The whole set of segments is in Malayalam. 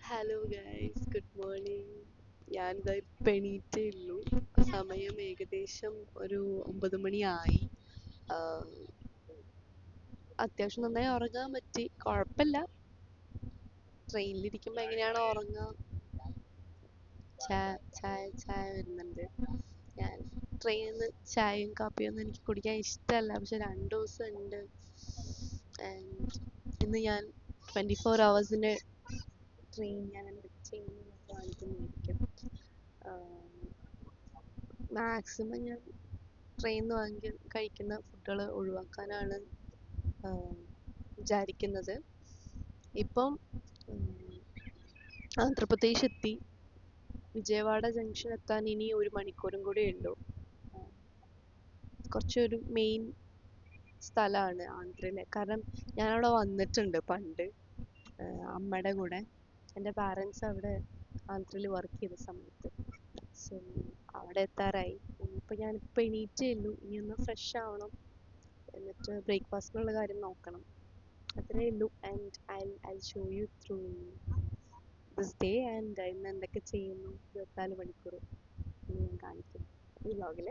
Hello guys, good morning. ഞാനിതാ ഇപ്പം എണീറ്റേ ഉള്ളൂ. സമയം ഏകദേശം ഒരു 9 മണിയായി. ആഹ് അത്യാവശ്യം നന്നായി ഉറങ്ങാൻ പറ്റി, കുഴപ്പമില്ല. ട്രെയിനിലിരിക്കുമ്പോൾ എങ്ങനെയാണോ ഉറങ്ങുക. ചായ ചായ ചായ വരുന്നുണ്ട്. ഞാൻ ട്രെയിനിൽ നിന്ന് ചായയും കാപ്പിയും ഒന്നും എനിക്ക് കുടിക്കാൻ ഇഷ്ടമല്ല, പക്ഷെ 2 ദിവസം ഉണ്ട്. ഇന്ന് ഞാൻ 24 ഹവേഴ്സിൻ്റെ ട്രെയിൻ ഞാൻ എന്തൊക്കെ ചെയ്യുന്നു കാണിക്കുന്നതായിരിക്കും. മാക്സിമം ഞാൻ ട്രെയിനിൽ നിന്ന് കഴിക്കുന്ന ഫുഡുകൾ ഒഴിവാക്കാനാണ് വിചാരിക്കുന്നത്. ഇപ്പം ആന്ധ്രാപ്രദേശ് എത്തി. വിജയവാഡ ജംഗ്ഷൻ എത്താൻ ഇനി 1 മണിക്കൂറും കൂടെ ഉള്ളൂ. കുറച്ചൊരു മെയിൻ സ്ഥലമാണ് ആന്ധ്രയിലെ. കാരണം ഞാനവിടെ വന്നിട്ടുണ്ട് പണ്ട്, അമ്മയുടെ കൂടെ. എൻ്റെ പാരൻസ് അവിടെ ആന്ധ്രയിൽ വർക്ക് ചെയ്ത സമയത്ത്. സോ അവിടെ എത്താറായി. ഞാനിപ്പോൾ എണീറ്റേ ഉള്ളൂ. ഇനി ഒന്ന് ഫ്രഷ് ആവണം, എന്നിട്ട് ബ്രേക്ക്ഫാസ്റ്റിനുള്ള കാര്യം നോക്കണം. അത്രയേ ഉള്ളൂ. And I show you through this day and ഇന്ന് എന്തൊക്കെ ചെയ്യുന്നു 24 മണിക്കൂർ ഞാൻ കാണിക്കും ഈ വ്ലോഗിൽ.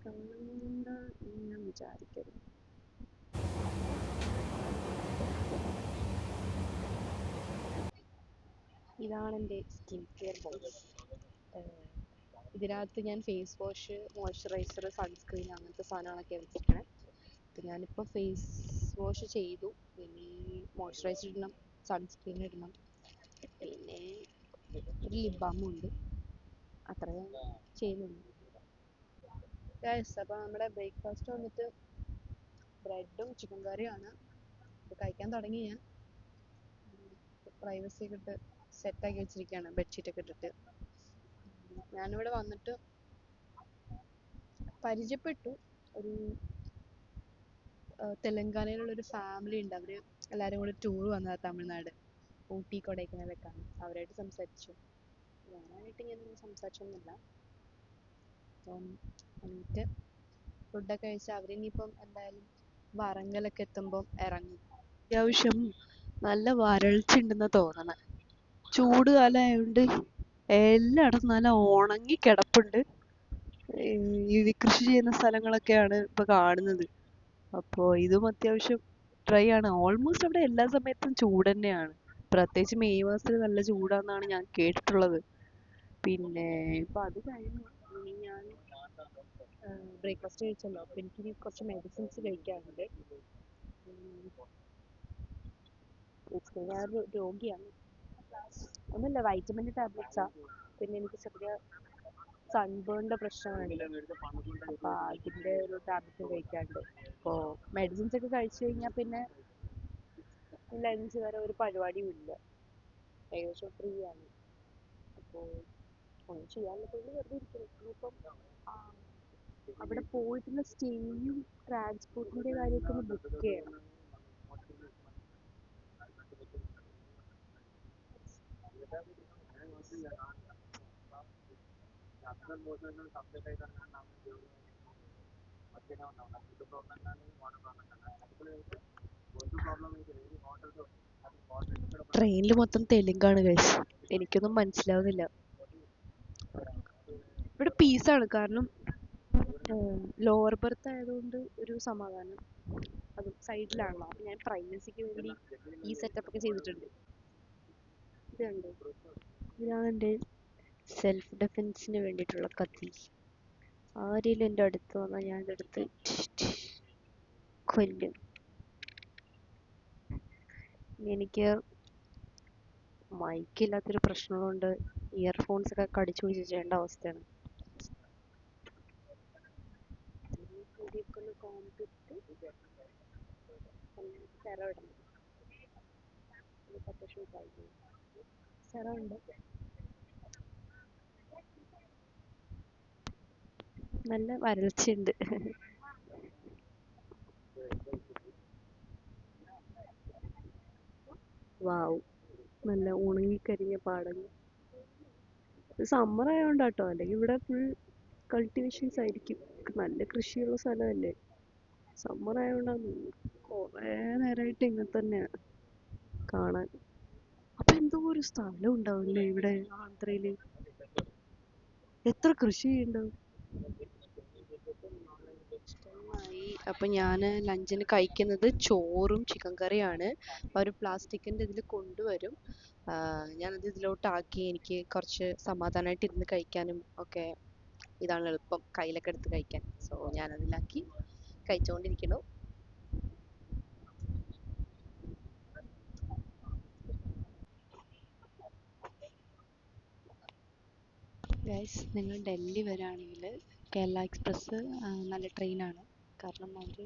കാണുന്നുണ്ട് എന്ന് ഞാൻ വിചാരിക്കുന്നു. ഇതാണ് എൻ്റെ സ്കിൻ കെയർ ബോക്സ്. ഇതിനകത്ത് ഞാൻ ഫേസ് വാഷ്, മോയ്സ്ചറൈസർ, സൺസ്ക്രീൻ അങ്ങനത്തെ സാധനങ്ങളൊക്കെ വെച്ചിരിക്കണേ. അപ്പം ഞാനിപ്പോൾ ഫേസ് വാഷ് ചെയ്തു. ഇനി മോയ്സ്ചറൈസർ ഇടണം, സൺസ്ക്രീൻ ഇടണം, പിന്നെ ഒരു ലിപ് ബാമും ഉണ്ട്. അത്രയും ചെയ്യുന്നുണ്ട് ഗൈസ്. അപ്പോൾ നമ്മുടെ ബ്രേക്ക്ഫാസ്റ്റ് വന്നിട്ട് ബ്രെഡും ചിക്കൻ കറിയുമാണ്. അപ്പോൾ കഴിക്കാൻ തുടങ്ങി ഞാൻ. പ്രൈവസി ഒക്കെ ഇട്ട് സെറ്റാക്കി വെച്ചിരിക്കുകയാണ്, ബെഡ്ഷീറ്റൊക്കെ ഇട്ടിട്ട്. ഞാനിവിടെ വന്നിട്ട് പരിചയപ്പെട്ടു. ഒരു തെലങ്കാനയിലുള്ളൊരു ഫാമിലി ഉണ്ട്. അവർ എല്ലാവരും കൂടി ടൂർ വന്നതാണ് തമിഴ്നാട്, ഊട്ടി കൊടൈക്കനാലൊക്കെയാണ്. അവരായിട്ട് സംസാരിച്ചു. ഞാനായിട്ട് ഇങ്ങനെ സംസാരിച്ചൊന്നുമില്ല. അപ്പം എന്നിട്ട് ഫുഡൊക്കെ കഴിച്ച് അവരിനിയിപ്പം എന്തായാലും വറങ്കലൊക്കെ എത്തുമ്പം ഇറങ്ങും. അത്യാവശ്യം നല്ല വരൾച്ച ഉണ്ടെന്ന് തോന്നണേ. ചൂട് കാലമായതുകൊണ്ട് എല്ലായിടത്തും നല്ല ഉണങ്ങി കിടപ്പുണ്ട്. ഈ കൃഷി ചെയ്യുന്ന സ്ഥലങ്ങളൊക്കെയാണ് ഇപ്പൊ കാണുന്നത്. അപ്പോൾ ഇതും അത്യാവശ്യം ഡ്രൈ ആണ്. ഓൾമോസ്റ്റ് അവിടെ എല്ലാ സമയത്തും ചൂട് തന്നെയാണ്. പ്രത്യേകിച്ച് മെയ് മാസത്തിൽ നല്ല ചൂടാന്നാണ് ഞാൻ കേട്ടിട്ടുള്ളത്. പിന്നെ ഇപ്പൊ അത് കഴിഞ്ഞു. ഇനി ഞാൻ ബ്രേക്ക്ഫാസ്റ്റ് കഴിച്ചല്ലോ, അപ്പോൾ എനിക്കിനി കുറച്ച് മെഡിസിൻസ് കഴിക്കാനുണ്ട്. ഞാനൊരു രോഗിയാണ്. ഒന്നുമില്ല, വൈറ്റമിൻ്റെ ടാബ്ലറ്റ്സാ. പിന്നെ എനിക്ക് ചെറിയ സൺബേണിൻ്റെ പ്രശ്നങ്ങളുണ്ട്. അപ്പോൾ അതിൻ്റെ ഒരു ടാബ്ലറ്റ് കഴിക്കാനുണ്ട്. അപ്പോൾ മെഡിസിൻസ് ഒക്കെ കഴിച്ചു കഴിഞ്ഞാൽ പിന്നെ ലഞ്ച് വരെ ഒരു പരിപാടിയും ഇല്ല. ഏകദേശം ഫ്രീ ആണ്. അപ്പോൾ ഒന്നും ചെയ്യാനുള്ളതുകൊണ്ട് വെറുതെ ഇരിക്കുന്നു. ഇനിയിപ്പം അവിടെ പോയിട്ടുള്ള സ്റ്റേയും ട്രാൻസ്പോർട്ടിൻ്റെ കാര്യമൊക്കെ ഒന്ന് ബുക്ക് ചെയ്യണം. ട്രെയിനിൽ മൊത്തം തെലുങ്കാണ് ഗൈസ്. എനിക്കൊന്നും മനസ്സിലാവുന്നില്ല. ഇവിടെ പീസാണ്, കാരണം ലോവർ ബർത്ത് ആയതുകൊണ്ട് ഒരു സമാധാനം. അത് സൈഡിലാണല്ലോ, അപ്പം ഞാൻ പ്രൈവസിക്ക് വേണ്ടി ഈ സെറ്റപ്പ് ഒക്കെ ചെയ്തിട്ടുണ്ട്. ഇത് കണ്ടോ, ഇതാണ് എൻ്റെ സെൽഫ് ഡിഫെൻസിന് വേണ്ടിയിട്ടുള്ള കത്തി. ആരെങ്കിലും എൻ്റെ അടുത്ത് വന്നാൽ ഞാൻ ഇതെടുത്ത് കൊല്ലും. എനിക്ക് മൈക്കില്ലാത്തൊരു പ്രശ്നമുള്ളതുകൊണ്ട് ഇയർഫോൺസ് ഒക്കെ കടിച്ചു പിടിച്ച് ചെയ്യേണ്ട അവസ്ഥയാണ്. മുടിയൊക്കെ ഒന്ന് കോമ്പിട്ട് സെറം ഇടണം. എനിക്ക് അത്യാവശ്യം കഴിഞ്ഞു. സെറം ഉണ്ട്. നല്ല വരൾച്ചയുണ്ട്. വാവ്, നല്ല ഉണങ്ങിക്കരിഞ്ഞ പാടങ്ങൾ. സമ്മർ ആയതുകൊണ്ടാട്ടോ, അല്ലെങ്കിൽ ഇവിടെ ഫുൾ കൾട്ടിവേഷൻസ് ആയിരിക്കും. നല്ല കൃഷിയുള്ള സ്ഥലമല്ലേ. സമ്മർ ആയതുകൊണ്ടാണ് കുറേ നേരമായിട്ട് ഇങ്ങനെ തന്നെയാണ്. കാണാൻ. അപ്പൊ എന്തോ ഒരു സ്ഥലം ഉണ്ടാവില്ലേ ഇവിടെ ആന്ധ്രയില്, എത്ര കൃഷി ഉണ്ടാവും. ഇഷ്ടമായി. അപ്പൊ ഞാൻ ലഞ്ചിന് കഴിക്കുന്നത് ചോറും ചിക്കൻ കറിയാണ്. ഒരു പ്ലാസ്റ്റിക്കിന്റെ ഇതിൽ കൊണ്ടുവരും. ഞാനത് ഇതിലോട്ടാക്കി എനിക്ക് കുറച്ച് സമാധാനമായിട്ട് ഇരുന്ന് കഴിക്കാനും ഒക്കെ ഇതാണ് എളുപ്പം, കയ്യിലൊക്കെ എടുത്ത് കഴിക്കാൻ. സോ ഞാനതിലാക്കി കഴിച്ചുകൊണ്ടിരിക്കുന്നു. ഗൈസ്, നിങ്ങൾ ഡൽഹി വരാണെങ്കിൽ കേരള എക്സ്പ്രസ് നല്ല ട്രെയിനാണ്. കാരണം അവർ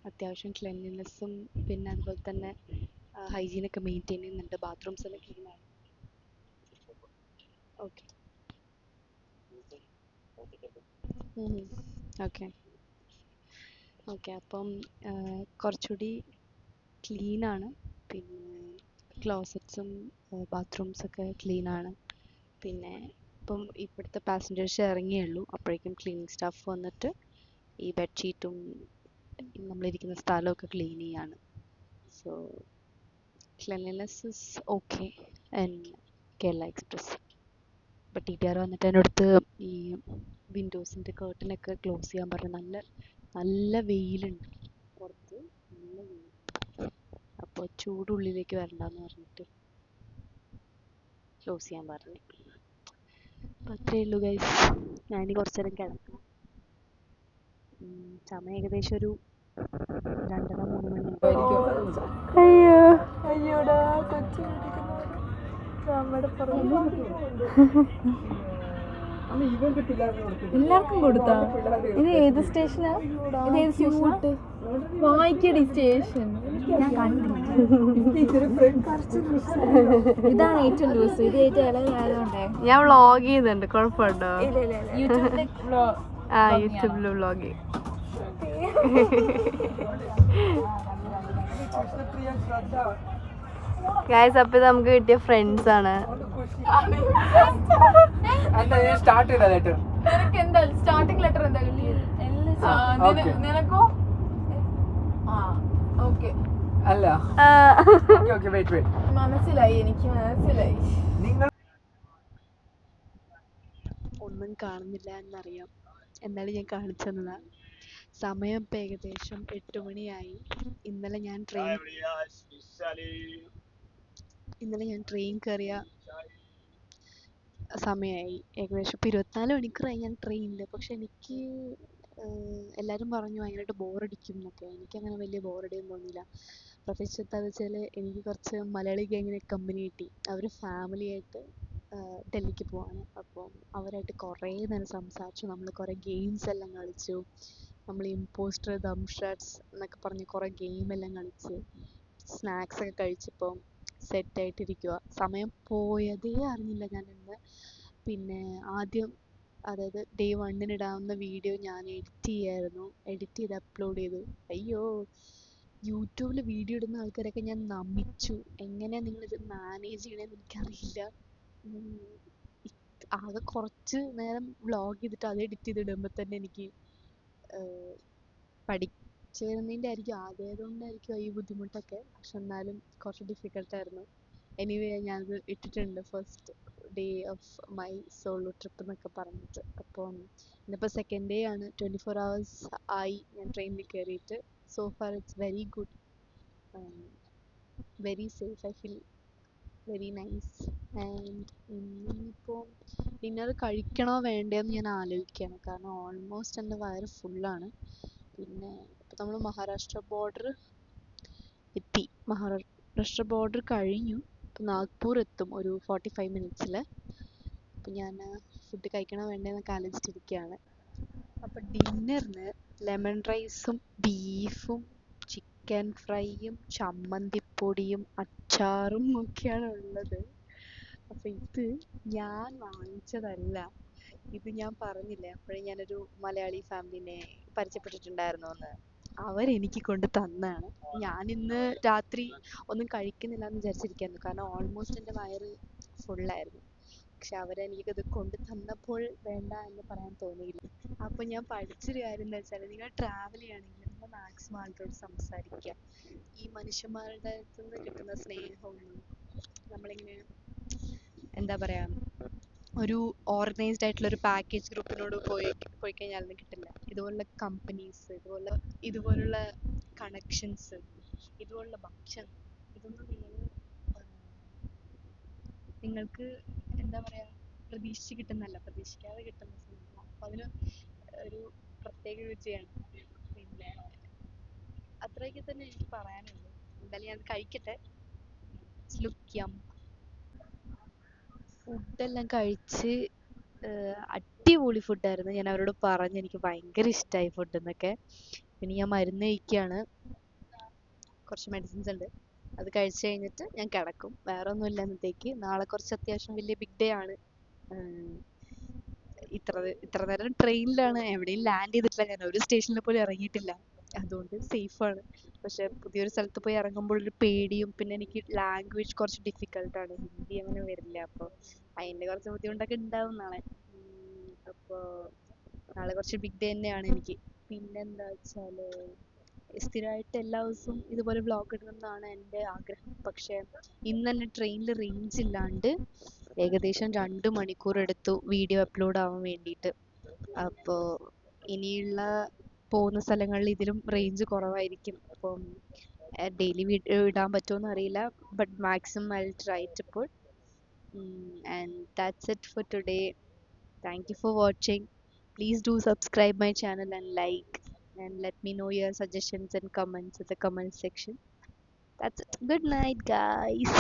അത്യാവശ്യം ക്ലെൻലിനെസ്സും പിന്നെ അതുപോലെ തന്നെ ഹൈജീനൊക്കെ മെയിൻറ്റെയിൻ ചെയ്യുന്നുണ്ട്. ബാത്റൂംസ് എല്ലാം ക്ലീനാണ്. Okay okay okay. അപ്പം കുറച്ചുകൂടി ക്ലീനാണ്. പിന്നെ ക്ലോസറ്റ്സും ബാത്റൂംസൊക്കെ ക്ലീനാണ്. പിന്നെ ഇപ്പം ഇവിടുത്തെ പാസഞ്ചേഴ്സ് ഇറങ്ങിയേ ഉള്ളൂ, അപ്പോഴേക്കും ക്ലീനിങ് സ്റ്റാഫ് വന്നിട്ട് ഈ ബെഡ്ഷീറ്റും നമ്മളിരിക്കുന്ന സ്ഥലമൊക്കെ ക്ലീൻ ചെയ്യാണ്. So cleanliness is okay and Kerala express. ഇപ്പം TTR വന്നിട്ട് എൻ്റെ അടുത്ത് ഈ വിൻഡോസിൻ്റെ കേർട്ടനൊക്കെ ക്ലോസ് ചെയ്യാൻ പറഞ്ഞു. നല്ല നല്ല വെയിലുണ്ട് പുറത്ത്, നല്ല വെയിൽ. അപ്പോൾ ചൂടുള്ളിലേക്ക് വരണ്ടെന്ന് പറഞ്ഞിട്ട് ക്ലോസ് ചെയ്യാൻ പറഞ്ഞു. അപ്പം അത്രയേ ഉള്ളൂ ഗൈസ്. ഞാനിനി കുറച്ച് നേരം കിടക്കണം. സമയം ഏകദേശം ഒരു 2:30-3 മണിയാകും. അയ്യോ അയ്യോടാ കൊച്ചു നമ്മുടെ എല്ലാവർക്കും കൊടുത്താ. ഇത് ഏത് സ്റ്റേഷനാ? ഇത് ഏത് സ്റ്റേഷനാ? വായിക്കടി സ്റ്റേഷൻ. ഞാൻ കണ്ടില്ല. ഇതാണ് ഏറ്റവും ലൂസ്, ഇത് ഏറ്റവും ഇളയതായതുകൊണ്ടേ. ഞാൻ വ്ളോഗ് ചെയ്യുന്നുണ്ട്, കുഴപ്പമുണ്ടോ? യൂട്യൂബിൽ വ്ളോഗ്. ഗൈസ്, അപ്പൊ നമുക്ക് കിട്ടിയ ഫ്രണ്ട്സ് ആണ്. നിനക്ക് എന്താ സ്റ്റാർട്ടിംഗ് ലെറ്റർ എന്താ? നിനക്കോ? ഓക്കെ അല്ല, മനസ്സിലായി, എനിക്ക് മനസ്സിലായി. ഒന്നും കാണുന്നില്ല എന്നറിയാം, എന്നാലും ഞാൻ കാണിച്ചു തന്നതാ. സമയം ഇപ്പം ഏകദേശം 8 മണിയായി. ഇന്നലെ ഞാൻ ട്രെയിൻ കയറിയ സമയമായി. ഏകദേശം ഇപ്പം 24 മണിക്കൂറായി ഞാൻ ട്രെയിനിൽ. പക്ഷെ എനിക്ക് എല്ലാവരും പറഞ്ഞു ഭയങ്കരമായിട്ട് ബോറടിക്കും എന്നൊക്കെ. എനിക്കങ്ങനെ വലിയ ബോറടിയൊന്നും തോന്നിയില്ല. പ്രത്യേകിച്ച് എന്താണെന്ന് വെച്ചാൽ എനിക്ക് കുറച്ച് മലയാളി ഗ്യാങ്ങിനെ കമ്പനി കിട്ടി. അവർ ഫാമിലിയായിട്ട് ഡൽഹിക്ക് പോവാണ്. അപ്പം അവരായിട്ട് കുറേ നേരം സംസാരിച്ചു. നമ്മൾ കുറേ ഗെയിംസ് എല്ലാം കളിച്ചു. നമ്മൾ ഇമ്പോസ്റ്റർ, ദംഷാറ്റ്സ് എന്നൊക്കെ പറഞ്ഞ് കുറേ ഗെയിമെല്ലാം കളിച്ച് സ്നാക്സൊക്കെ കഴിച്ചപ്പോൾ സെറ്റായിട്ടിരിക്കുക. സമയം പോയതേ അറിഞ്ഞില്ല ഞാൻ ഇന്ന്. പിന്നെ ആദ്യം, അതായത് ഡേ 1 ഇടാവുന്ന വീഡിയോ ഞാൻ എഡിറ്റ് ചെയ്യായിരുന്നു. എഡിറ്റ് ചെയ്ത് അപ്ലോഡ് ചെയ്തു. അയ്യോ, യൂട്യൂബിൽ വീഡിയോ ഇടുന്ന ആൾക്കാരൊക്കെ ഞാൻ നമിച്ചു. എങ്ങനെയാണ് നിങ്ങളിത് മാനേജ് ചെയ്യണമെന്ന് എനിക്കറിയില്ല. ആകെ കുറച്ച് നേരം വ്ളോഗ് ചെയ്തിട്ട് അത് എഡിറ്റ് ചെയ്തിടുമ്പോൾ തന്നെ എനിക്ക് പഠിച്ചിരുന്നതിൻ്റെ ആയിരിക്കും, ആദ്യമായതുകൊണ്ടായിരിക്കും ഈ ബുദ്ധിമുട്ടൊക്കെ. പക്ഷെ എന്നാലും കുറച്ച് ഡിഫിക്കൽട്ടായിരുന്നു. എനിവേ ഞാനത് ഇട്ടിട്ടുണ്ട്, first day of my solo trip എന്നൊക്കെ പറഞ്ഞിട്ട്. അപ്പം ഇന്നിപ്പോൾ സെക്കൻഡ് ഡേ ആണ്. 24 hours ആയി ഞാൻ ട്രെയിനിൽ കയറിയിട്ട്. So far it's very good, very safe. I feel very nice. And ഇന്നിപ്പോൾ ഡിന്നർ കഴിക്കണോ വേണ്ടതെന്ന് ഞാൻ ആലോചിക്കുകയാണ്. കാരണം ഓൾമോസ്റ്റ് എൻ്റെ വയറ് ഫുള്ളാണ്. പിന്നെ ഇപ്പോൾ നമ്മൾ മഹാരാഷ്ട്ര ബോർഡർ എത്തി. മഹാരാഷ്ട്ര ബോർഡർ കഴിഞ്ഞു. ഇപ്പോൾ നാഗ്പൂർ എത്തും ഒരു 45 minutes. അപ്പം ഞാൻ ഫുഡ് കഴിക്കണോ വേണ്ടതെന്നൊക്കെ ആലോചിച്ചിരിക്കുകയാണ്. അപ്പം ഡിന്നറിന് ലെമൺ റൈസും ബീഫും ചിക്കൻ ഫ്രൈയും ചമ്മന്തിപ്പൊടിയും അച്ചാറും ഒക്കെയാണ് ഉള്ളത്. അപ്പം ഇത് ഞാൻ വാങ്ങിച്ചതല്ല. ഇത് ഞാൻ പറഞ്ഞില്ലേ അപ്പോഴേ ഞാനൊരു മലയാളി ഫാമിലിനെ പരിചയപ്പെട്ടിട്ടുണ്ടായിരുന്നു എന്ന്. അവരെനിക്ക് കൊണ്ട് തന്നതാണ്. ഞാനിന്ന് രാത്രി ഒന്നും കഴിക്കുന്നില്ല എന്ന് വിചാരിച്ചിരിക്കുകയായിരുന്നു. കാരണം ഓൾമോസ്റ്റ് എൻ്റെ വയറ് ഫുള്ളായിരുന്നു. പക്ഷെ അവരെനിക്കത് കൊണ്ട് തന്നപ്പോൾ വേണ്ട എന്ന് പറയാൻ തോന്നിയില്ല. അപ്പോൾ ഞാൻ പഠിച്ചൊരു കാര്യം എന്താ വെച്ചാൽ, നിങ്ങൾ ട്രാവൽ ചെയ്യുകയാണെങ്കിൽ നിങ്ങൾ നമ്മൾ മാക്സിമം ആൾക്കാരോട് സംസാരിക്കുക. ഈ മനുഷ്യന്മാരുടെ അടുത്ത് നിന്ന് കിട്ടുന്ന സ്നേഹമൊന്നും നമ്മളിങ്ങനെ എന്താ പറയുക, ഒരു ഓർഗനൈസ്ഡ് ആയിട്ടുള്ള ഒരു പാക്കേജ് ഗ്രൂപ്പിനോട് പോയി കഴിഞ്ഞാൽ അതൊന്നും കിട്ടില്ല. ഇതുപോലുള്ള കമ്പനീസ്, ഇതുപോലുള്ള കണക്ഷൻസ്, ഇതുപോലുള്ള ഭക്ഷണം, ഇതൊന്നും നിങ്ങൾക്ക് എന്താ പറയുക, പ്രതീക്ഷിക്കാതെ കിട്ടുന്ന സംഭവം. അപ്പം അതിന് ഒരു പ്രത്യേക രുചിയാണ്. പിന്നെ അത്രയൊക്കെ തന്നെ എനിക്ക് പറയാനുള്ളൂ. എന്തായാലും ഞാൻ കഴിക്കട്ടെ. ലുക്ക് യം. ഫുഡെല്ലാം കഴിച്ച് അടിപൊളി ഫുഡായിരുന്നു. ഞാൻ അവരോട് പറഞ്ഞു എനിക്ക് ഭയങ്കര ഇഷ്ടമായി ഫുഡ് എന്നൊക്കെ. പിന്നെ ഞാൻ മരുന്ന് കഴിക്കുകയാണ്, കുറച്ച് മെഡിസിൻസ് ഉണ്ട്, അത് കഴിച്ച് കഴിഞ്ഞിട്ട് ഞാൻ കിടക്കും. വേറെ ഒന്നുമില്ല ഇന്നത്തേക്ക്. നാളെ കുറച്ച് അത്യാവശ്യം വലിയ ബിഗ് ഡേ ആണ്. ഇത്ര നേരം ട്രെയിനിലാണ്, എവിടെയും ലാൻഡ് ചെയ്തിട്ടില്ല, ഞാൻ ഒരു സ്റ്റേഷനിൽ പോലും ഇറങ്ങിയിട്ടില്ല. അതുകൊണ്ട് സേഫാണ്. പക്ഷെ പുതിയൊരു സ്ഥലത്ത് പോയി ഇറങ്ങുമ്പോൾ ഒരു പേടിയും, പിന്നെ എനിക്ക് ലാംഗ്വേജ് കുറച്ച് ഡിഫിക്കൽട്ടാണ്, ഹിന്ദി അങ്ങനെ വരില്ല. അപ്പോൾ അതിൻ്റെ കുറച്ച് ബുദ്ധിമുട്ടൊക്കെ ഉണ്ടാവും നാളെ. അപ്പോൾ നാളെ കുറച്ച് ബിഗ് ഡേ തന്നെയാണ് എനിക്ക്. പിന്നെന്താ വെച്ചാൽ സ്ഥിരമായിട്ട് എല്ലാ ദിവസവും ഇതുപോലെ വ്ളോഗ് ഇടണമെന്നാണ് എൻ്റെ ആഗ്രഹം. പക്ഷേ ഇന്ന് തന്നെ ട്രെയിനിൽ റേഞ്ച് ഇല്ലാണ്ട് ഏകദേശം 2 മണിക്കൂർ എടുത്തു വീഡിയോ അപ്ലോഡ് ആവാൻ വേണ്ടിയിട്ട്. അപ്പോൾ ഇനിയുള്ള പോകുന്ന സ്ഥലങ്ങളിൽ ഇതിലും റേഞ്ച് കുറവായിരിക്കും. അപ്പം ഡെയിലി വീഡിയോ ഇടാൻ പറ്റുമോയെന്ന് അറിയില്ല. But maximum I will try to put. And that's it for today. Thank you for watching. Please do subscribe my channel and like, and let me know your suggestions and comments in the comment section. That's it. Good night, guys.